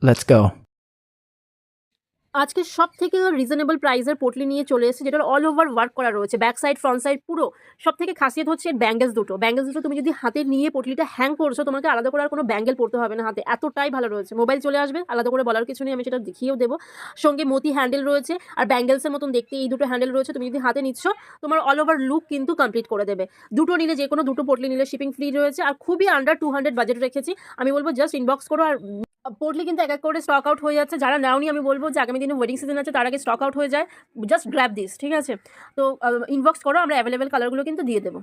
Let's go. আজকে সব থেকে রিজনেবল প্রাইসের পোটলি নিয়ে চলে এসেছে, যেটা অল ওভার ওয়ার্ক করা রয়েছে, ব্যাক সাইড ফ্রন্ট সাইড পুরো। সব থেকে খাসিয়ত হচ্ছে এর ব্যাঙ্গেলস দুটো তুমি যদি হাতে নিয়ে পোটলিটা হ্যাং করছো, তোমাকে আলাদা করে আর কোনো ব্যাঙ্গেল পড়তে হবে না হাতে, এতটাই ভালো রয়েছে। মোবাইল চলে আসবে, আলাদা করে বলার কিছু নেই, আমি সেটা দেখিয়েও দেবো। সঙ্গে মতি হ্যান্ডেল রয়েছে, আর ব্যাঙ্গেলসের মতন দেখতে এই দুটো হ্যান্ডেল রয়েছে। তুমি যদি হাতে নিচ্ছ, তোমার অল ওভার লুক কিন্তু কমপ্লিট করে দেবে। দুটো নিলে, যে কোনো দুটো পোটলি নিলে শিপিং ফ্রি রয়েছে, আর খুবই আন্ডার 200 বাজেট রেখেছি। আমি বলবো জাস্ট ইনবক্স করো। আর পোটলি কিন্তু এক এক করে স্টক আউট হয়ে যাচ্ছে, যারা নাওনি আমি বলবো যে আগামী দিনে ওয়েডিং সিজন আছে, তার আগে স্টক আউট হয়ে যায়। জাস্ট গ্র্যাব দিস, ঠিক আছে? তো ইনবক্স করো, আমরা অ্যাভেলেবেল কালারগুলো কিন্তু দিয়ে দেবো।